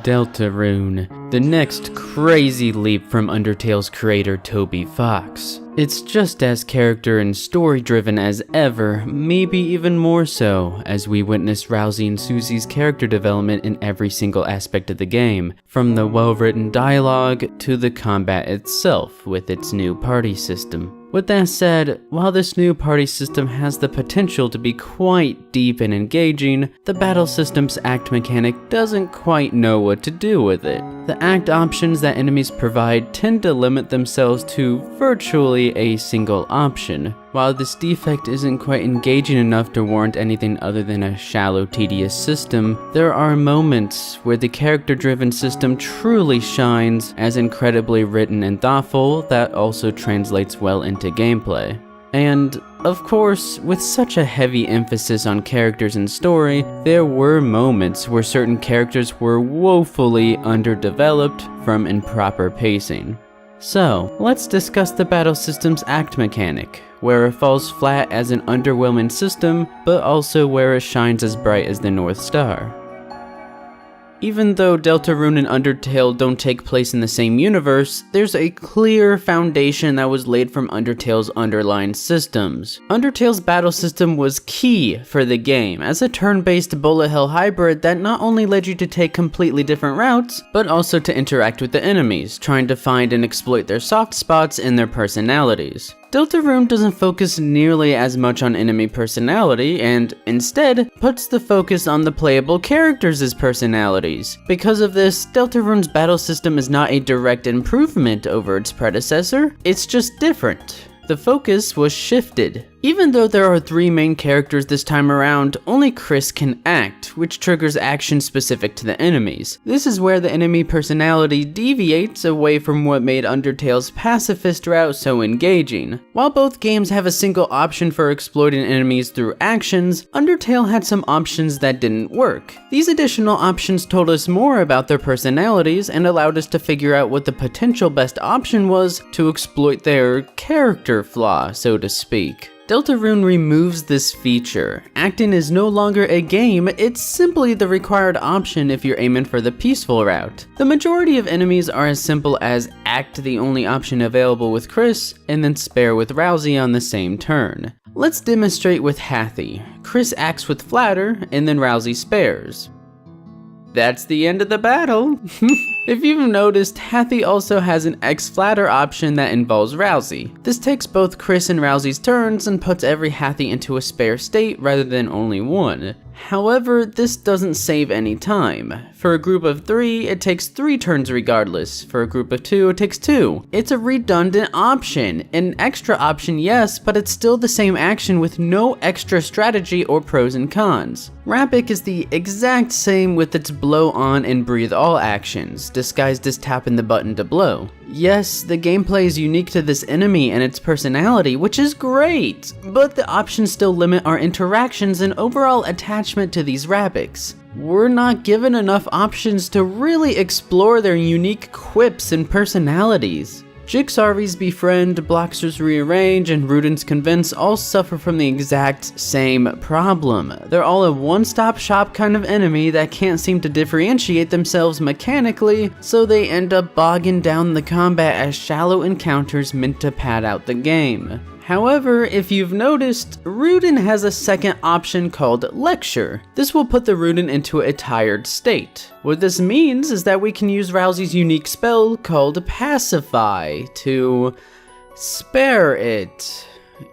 Deltarune, the next crazy leap from Undertale's creator Toby Fox. It's just as character and story driven as ever, maybe even more so, as we witness Ralsei and Susie's character development in every single aspect of the game, from the well-written dialogue to the combat itself with its new party system. With that said, while this new party system has the potential to be quite deep and engaging, the battle system's act mechanic doesn't quite know what to do with it. The act options that enemies provide tend to limit themselves to virtually a single option. While this defect isn't quite engaging enough to warrant anything other than a shallow, tedious system, there are moments where the character-driven system truly shines as incredibly written and thoughtful that also translates well into gameplay. And, of course, with such a heavy emphasis on characters and story, there were moments where certain characters were woefully underdeveloped from improper pacing. So, let's discuss the battle system's act mechanic, where it falls flat as an underwhelming system, but also where it shines as bright as the North Star. Even though Deltarune and Undertale don't take place in the same universe, there's a clear foundation that was laid from Undertale's underlying systems. Undertale's battle system was key for the game, as a turn-based bullet hell hybrid that not only led you to take completely different routes, but also to interact with the enemies, trying to find and exploit their soft spots in their personalities. Deltarune doesn't focus nearly as much on enemy personality, and instead puts the focus on the playable characters' personalities. Because of this, Deltarune's battle system is not a direct improvement over its predecessor, it's just different. The focus was shifted. Even though there are 3 main characters this time around, only Chris can act, which triggers actions specific to the enemies. This is where the enemy personality deviates away from what made Undertale's pacifist route so engaging. While both games have a single option for exploiting enemies through actions, Undertale had some options that didn't work. These additional options told us more about their personalities and allowed us to figure out what the potential best option was to exploit their character flaw, so to speak. Deltarune removes this feature. Acting is no longer a game, it's simply the required option if you're aiming for the peaceful route. The majority of enemies are as simple as act the only option available with Chris, and then spare with Ralsei on the same turn. Let's demonstrate with Hathy. Chris acts with Flatter, and then Ralsei spares. That's the end of the battle. If you've noticed, Hathy also has an X-Flatter option that involves Ralsei. This takes both Chris and Ralsei's turns and puts every Hathy into a spare state rather than only one. However, this doesn't save any time. For a group of 3, it takes 3 turns regardless. For a group of 2, it takes 2. It's a redundant option. An extra option, yes, but it's still the same action with no extra strategy or pros and cons. Rapid is the exact same with its blow on and breathe all actions, disguised as tapping the button to blow. Yes, the gameplay is unique to this enemy and its personality, which is great, but the options still limit our interactions and overall attachment to these Rapics. We're not given enough options to really explore their unique quips and personalities. Jigsawy's Befriend, Bloxer's Rearrange, and Ruden's Convince all suffer from the exact same problem. They're all a one-stop shop kind of enemy that can't seem to differentiate themselves mechanically, so they end up bogging down the combat as shallow encounters meant to pad out the game. However, if you've noticed, Ruden has a second option called Lecture. This will put the Ruden into a tired state. What this means is that we can use Ralsei's unique spell called Pacify to spare it.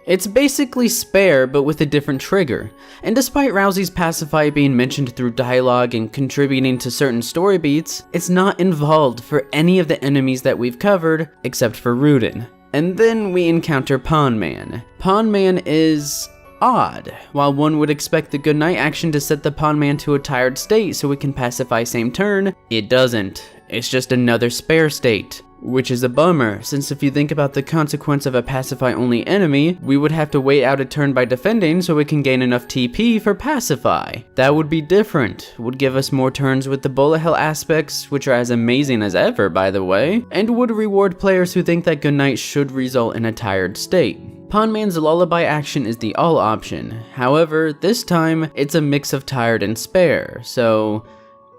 It's basically spare, but with a different trigger. And despite Ralsei's Pacify being mentioned through dialogue and contributing to certain story beats, it's not involved for any of the enemies that we've covered, except for Ruden. And then we encounter Pawn Man. Pawn Man is odd. While one would expect the Goodnight action to set the Pawn Man to a tired state so we can pacify same turn, it doesn't. It's just another spare state. Which is a bummer, since if you think about the consequence of a pacify-only enemy, we would have to wait out a turn by defending so we can gain enough TP for pacify. That would be different, would give us more turns with the bullet hell aspects, which are as amazing as ever by the way, and would reward players who think that Goodnight should result in a tired state. Pawn Man's Lullaby action is the all option, however, this time it's a mix of tired and spare, so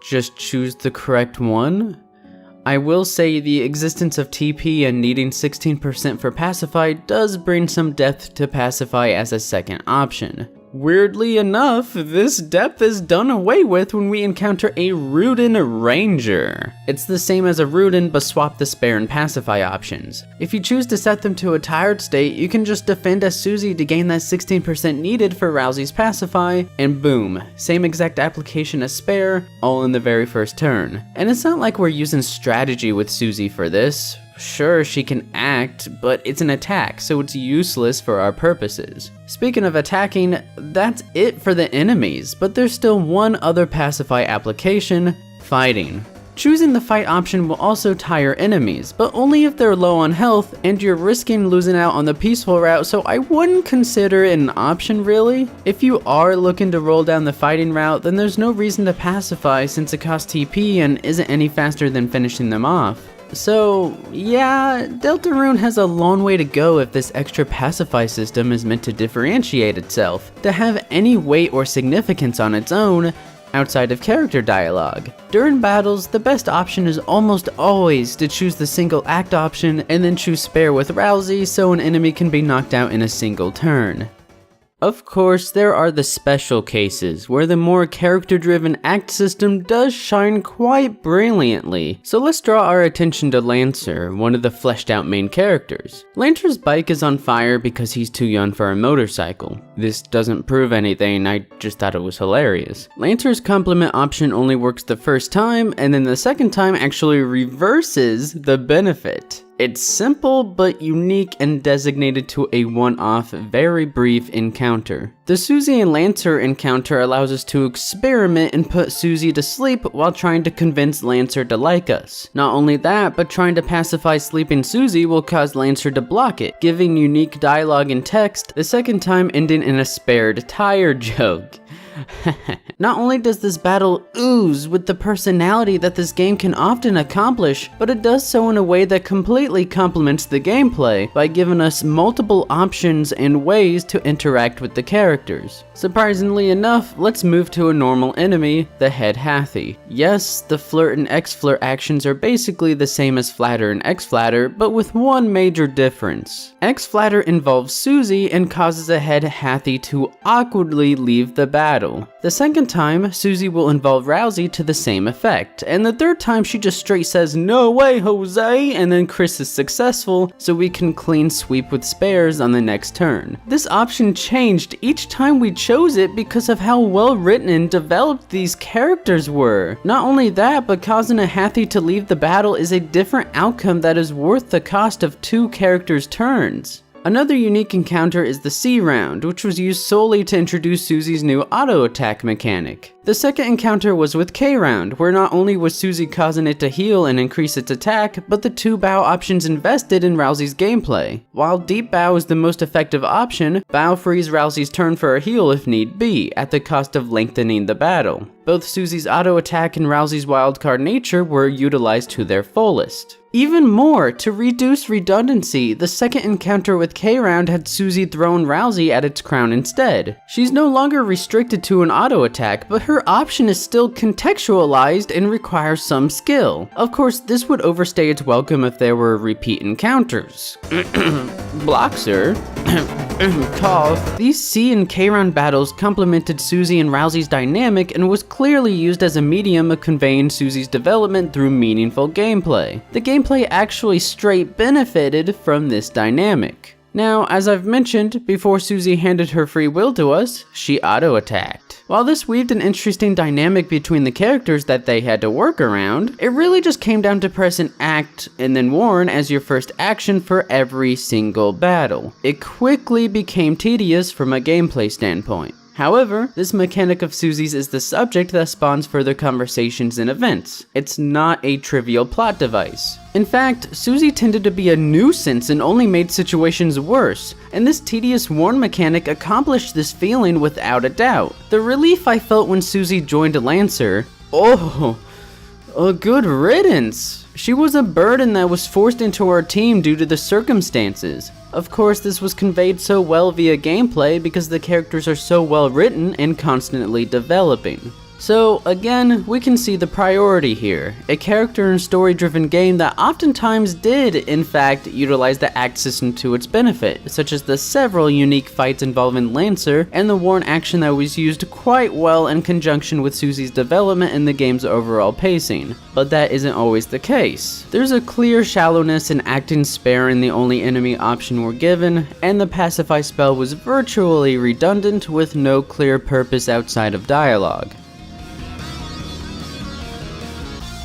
just choose the correct one? I will say the existence of TP and needing 16% for Pacify does bring some depth to Pacify as a second option. Weirdly enough, this depth is done away with when we encounter a Rudin Ranger. It's the same as a Rudin, but swap the spare and Pacify options. If you choose to set them to a tired state, you can just defend as Susie to gain that 16% needed for Ralsei's Pacify, and boom, same exact application as spare, all in the very first turn. And it's not like we're using strategy with Susie for this. Sure, she can act, but it's an attack, so it's useless for our purposes. Speaking of attacking, that's it for the enemies, but there's still one other Pacify application: fighting. Choosing the fight option will also tire enemies, but only if they're low on health and you're risking losing out on the peaceful route, so I wouldn't consider it an option really. If you are looking to roll down the fighting route, then there's no reason to Pacify since it costs TP and isn't any faster than finishing them off. So yeah, Deltarune has a long way to go if this extra Pacify system is meant to differentiate itself, to have any weight or significance on its own, outside of character dialogue. During battles, the best option is almost always to choose the single act option and then choose spare with Ralsei so an enemy can be knocked out in a single turn. Of course, there are the special cases, where the more character-driven act system does shine quite brilliantly. So let's draw our attention to Lancer, one of the fleshed out main characters. Lancer's bike is on fire because he's too young for a motorcycle. This doesn't prove anything, I just thought it was hilarious. Lancer's complement option only works the first time, and then the second time actually reverses the benefit. It's simple but unique and designated to a one-off, very brief encounter. The Susie and Lancer encounter allows us to experiment and put Susie to sleep while trying to convince Lancer to like us. Not only that, but trying to pacify sleeping Susie will cause Lancer to block it, giving unique dialogue and text, the second time ending in a spared tire joke. Not only does this battle ooze with the personality that this game can often accomplish, but it does so in a way that completely complements the gameplay by giving us multiple options and ways to interact with the characters. Surprisingly enough, let's move to a normal enemy, the Head Hathi. Yes, the flirt and X-flirt actions are basically the same as flatter and X-flatter, but with one major difference. X-flatter involves Susie and causes a Head Hathi to awkwardly leave the battle. The second time, Susie will involve Ralsei to the same effect, and the third time she just straight says, "No way, Jose," and then Chris is successful, so we can clean sweep with spares on the next turn. This option changed each time we chose it because of how well written and developed these characters were. Not only that, but causing a Hathi to leave the battle is a different outcome that is worth the cost of 2 characters' turns. Another unique encounter is the C round, which was used solely to introduce Susie's new auto attack mechanic. The second encounter was with K round, where not only was Susie causing it to heal and increase its attack, but the 2 bow options invested in Ralsei's gameplay. While deep bow is the most effective option, bow frees Ralsei's turn for a heal if need be, at the cost of lengthening the battle. Both Susie's auto attack and Ralsei's wildcard nature were utilized to their fullest. Even more, to reduce redundancy, the second encounter with K round had Susie throwing Ralsei at its crown instead. She's no longer restricted to an auto attack, but her option is still contextualized and requires some skill. Of course, this would overstay its welcome if there were repeat encounters. Bloxer. Cough. These C and K round battles complemented Susie and Ralsei's dynamic and was clearly used as a medium of conveying Susie's development through meaningful gameplay. The gameplay actually straight benefited from this dynamic. Now, as I've mentioned, before Susie handed her free will to us, she auto-attacked. While this weaved an interesting dynamic between the characters that they had to work around, it really just came down to pressing act and then warn as your first action for every single battle. It quickly became tedious from a gameplay standpoint. However, this mechanic of Susie's is the subject that spawns further conversations and events. It's not a trivial plot device. In fact, Susie tended to be a nuisance and only made situations worse, and this tedious warn mechanic accomplished this feeling without a doubt. The relief I felt when Susie joined Lancer, oh, a good riddance. She was a burden that was forced into our team due to the circumstances. Of course, this was conveyed so well via gameplay because the characters are so well written and constantly developing. So again, we can see the priority here, a character and story-driven game that oftentimes did, in fact, utilize the act system to its benefit, such as the several unique fights involving Lancer and the Warren action that was used quite well in conjunction with Susie's development and the game's overall pacing. But that isn't always the case. There's a clear shallowness in acting sparing the only enemy option we're given, and the pacify spell was virtually redundant with no clear purpose outside of dialogue.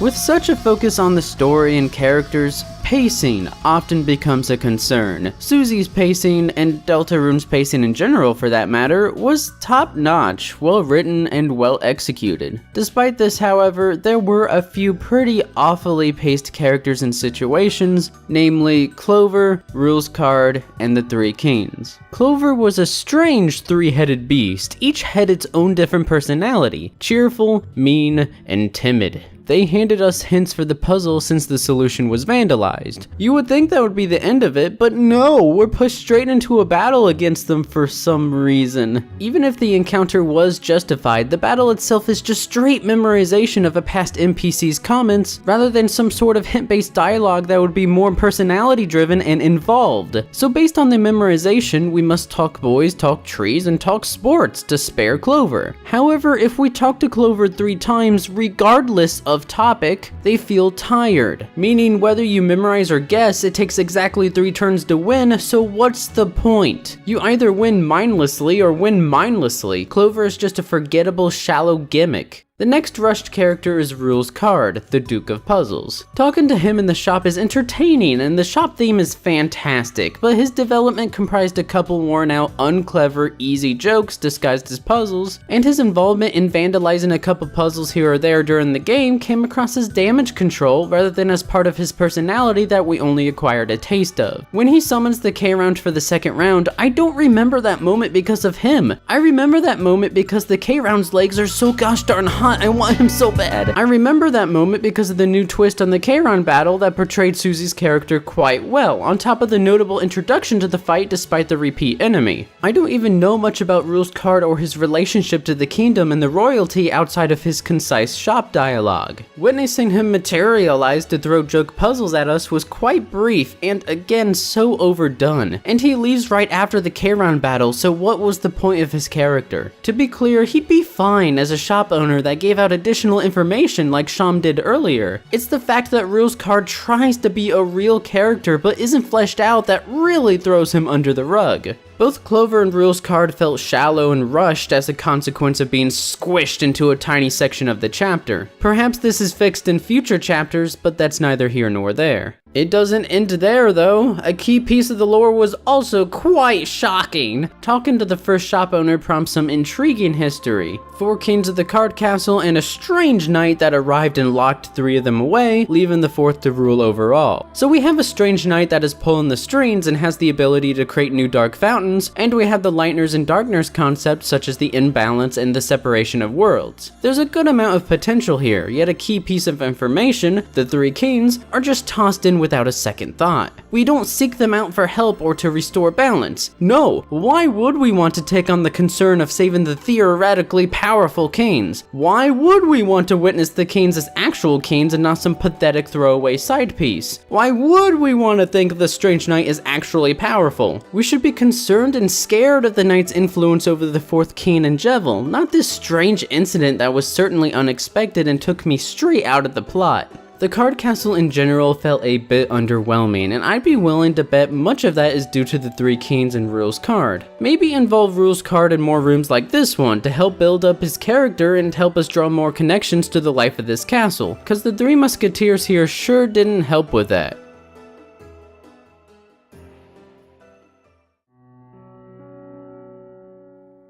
With such a focus on the story and characters, pacing often becomes a concern. Susie's pacing, and Deltarune's pacing in general for that matter, was top-notch, well written, and well executed. Despite this, however, there were a few pretty awfully paced characters and situations, namely Clover, Rule's Card, and the Three Kings. Clover was a strange three-headed beast, each had its own different personality, cheerful, mean, and timid. They handed us hints for the puzzle since the solution was vandalized. You would think that would be the end of it, but no, we're pushed straight into a battle against them for some reason. Even if the encounter was justified, the battle itself is just straight memorization of a past NPC's comments, rather than some sort of hint-based dialogue that would be more personality-driven and involved. So based on the memorization, we must talk boys, talk trees, and talk sports to spare Clover. However, if we talk to Clover 3 times, regardless of topic, they feel tired. Meaning whether you memorize or guess, it takes exactly 3 turns to win, so what's the point? You either win mindlessly or win mindlessly. Clover is just a forgettable, shallow gimmick. The next rushed character is Rule's Card, the Duke of Puzzles. Talking to him in the shop is entertaining and the shop theme is fantastic, but his development comprised a couple worn out, unclever, easy jokes disguised as puzzles, and his involvement in vandalizing a couple puzzles here or there during the game came across as damage control rather than as part of his personality that we only acquired a taste of. When he summons the K round for the second round, I don't remember that moment because of him. I remember that moment because the K round's legs are so gosh darn hot. I want him so bad. I remember that moment because of the new twist on the K-Round battle that portrayed Susie's character quite well, on top of the notable introduction to the fight despite the repeat enemy. I don't even know much about Rule's Card or his relationship to the kingdom and the royalty outside of his concise shop dialogue. Witnessing him materialize to throw joke puzzles at us was quite brief and again so overdone, and he leaves right after the K-Round battle, so what was the point of his character? To be clear, he'd be fine as a shop owner that gave out additional information like Sham did earlier. It's the fact that Rule's Card tries to be a real character but isn't fleshed out that really throws him under the rug. Both Clover and Rule's Card felt shallow and rushed as a consequence of being squished into a tiny section of the chapter. Perhaps this is fixed in future chapters, but that's neither here nor there. It doesn't end there though. A key piece of the lore was also quite shocking. Talking to the first shop owner prompts some intriguing history. 4 kings of the card castle and a strange knight that arrived and locked 3 of them away, leaving the 4th to rule overall. So we have a strange knight that is pulling the strings and has the ability to create new dark fountains, and we have the Lightners and Darkners concepts such as the imbalance and the separation of worlds. There's a good amount of potential here, yet a key piece of information, the 3 kings, are just tossed in without a second thought. We don't seek them out for help or to restore balance. No, why would we want to take on the concern of saving the theoretically powerful kings? Why would we want to witness the kings as actual kings and not some pathetic throwaway side piece? Why would we want to think the strange knight is actually powerful? We should be concerned and scared of the knight's influence over the 4th king and Jevil, not this strange incident that was certainly unexpected and took me straight out of the plot. The card castle in general felt a bit underwhelming, and I'd be willing to bet much of that is due to the 3 kings and Rule's Card. Maybe involve Rule's Card in more rooms like this one to help build up his character and help us draw more connections to the life of this castle, cause the 3 musketeers here sure didn't help with that.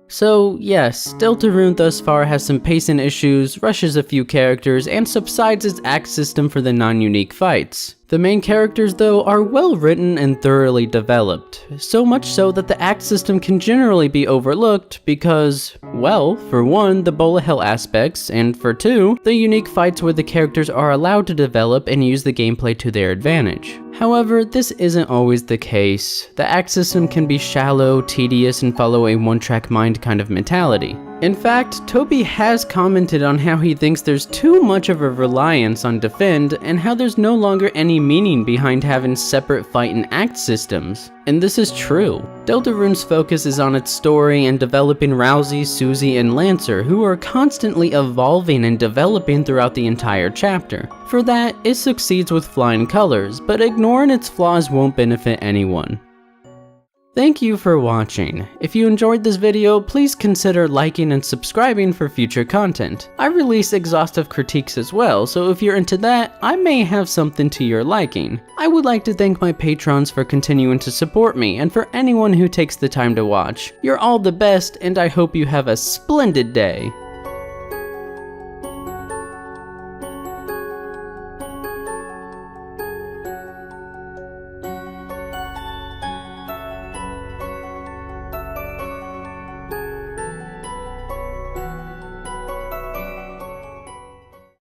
So yes, Deltarune thus far has some pacing issues, rushes a few characters, and subsides its act system for the non-unique fights. The main characters though are well written and thoroughly developed, so much so that the act system can generally be overlooked because, well, for one, the bullet hell aspects, and for 2, the unique fights where the characters are allowed to develop and use the gameplay to their advantage. However, this isn't always the case. The act system can be shallow, tedious, and follow a one-track mind kind of mentality. In fact, Toby has commented on how he thinks there's too much of a reliance on defend and how there's no longer any meaning behind having separate fight and act systems. And this is true. Deltarune's focus is on its story and developing Ralsei, Susie, and Lancer, who are constantly evolving and developing throughout the entire chapter. For that, it succeeds with flying colors, but ignoring its flaws won't benefit anyone. Thank you for watching. If you enjoyed this video, please consider liking and subscribing for future content. I release exhaustive critiques as well, so if you're into that, I may have something to your liking. I would like to thank my patrons for continuing to support me, and for anyone who takes the time to watch. You're all the best, and I hope you have a splendid day.